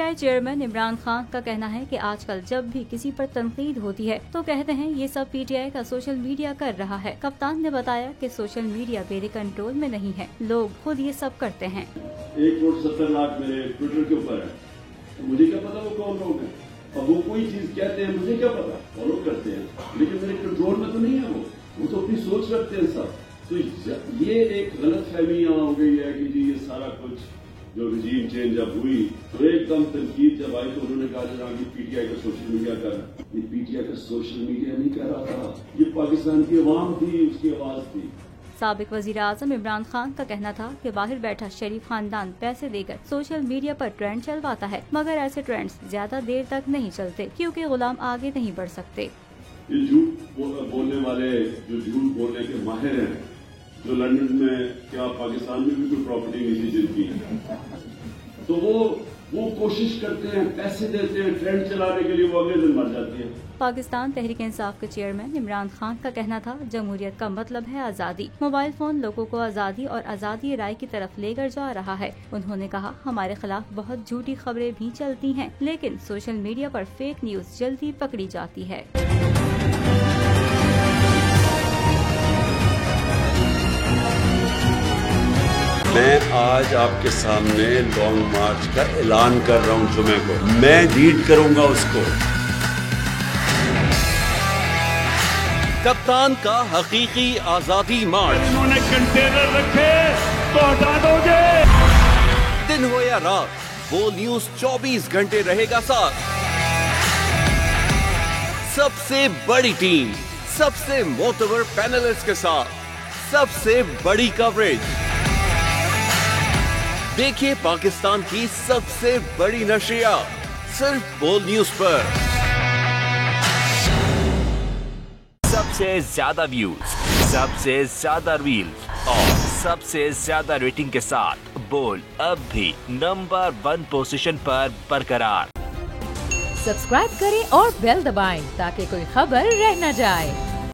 PTI chairman Imran Khan का कहना है कि आजकल जब भी किसी पर तनकीद होती है तो कहते हैं ये सब पीटीआई का सोशल मीडिया कर रहा है। कप्तान ने बताया कि सोशल मीडिया मेरे कंट्रोल में नहीं है, लोग खुद ये सब करते हैं। 1,70,00,000 मेरे ट्विटर के ऊपर है, तो मुझे क्या पता वो कौन लोग हैं, और वो कोई चीज कहते हैं मुझे क्या पता, फॉलो करते हैं, लेकिन मेरे कंट्रोल में तो नहीं है वो तो अपनी सोच रखते हैं सब। तो ये एक गलत फहमी यहाँ हो गई है कि जी ये सारा कुछ जो रजीम चेंज जब हुई तो एकदम तनकीद जब आई तो उन्होंने कहा जनाब ये पीटीआई का सोशल मीडिया कर रहा है। ये पीटीआई का सोशल मीडिया नहीं कर रहा था, ये पाकिस्तान की अवाम थी, उसकी आवाज थी। साबिक वजीर आजम इमरान खान का कहना था कि बाहर बैठा शरीफ खानदान पैसे देकर सोशल मीडिया पर ट्रेंड चलवाता है, मगर ऐसे ट्रेंड्स ज्यादा देर तक नहीं चलते क्योंकि गुलाम आगे नहीं बढ़ सकते। ये झूठ बोलने वाले जो झूठ बोलने के माहिर हैं, जो लंदन में क्या पाकिस्तान में भी कोई प्रॉपर्टी नहीं थी जिनकी, तो वो कोशिश करते हैं, पैसे देते हैं ट्रेंड चलाने के लिए, वो अगले दिन मर जाती है। पाकिस्तान तहरीक इंसाफ के चेयरमैन इमरान खान का कहना था जमहूरियत का मतलब है आज़ादी। मोबाइल फोन लोगों को आज़ादी और आज़ादी राय की तरफ लेकर जा रहा है। उन्होंने कहा हमारे खिलाफ बहुत झूठी खबरें भी चलती हैं, लेकिन सोशल मीडिया पर फेक न्यूज जल्दी पकड़ी जाती है। मैं आज आपके सामने लॉन्ग मार्च का ऐलान कर रहा हूं जुमे को, मैं लीड करूंगा उसको। कप्तान का हकीकी आजादी मार्च। उन्होंने कंटेनर रखे तो हटा दोगे। दिन हो या रात, वो न्यूज 24 घंटे रहेगा साथ। सबसे बड़ी टीम, सबसे मोतबर पैनलिस्ट के साथ, सबसे बड़ी कवरेज। देखिए पाकिस्तान की सबसे बड़ी नशरियात सिर्फ बोल न्यूज पर। सबसे ज्यादा व्यूज, सबसे ज्यादा रील्स और सबसे ज्यादा रेटिंग के साथ बोल अब भी नंबर 1 पोजीशन पर बरकरार। सब्सक्राइब करें और बेल दबाएं ताकि कोई खबर रह न जाए।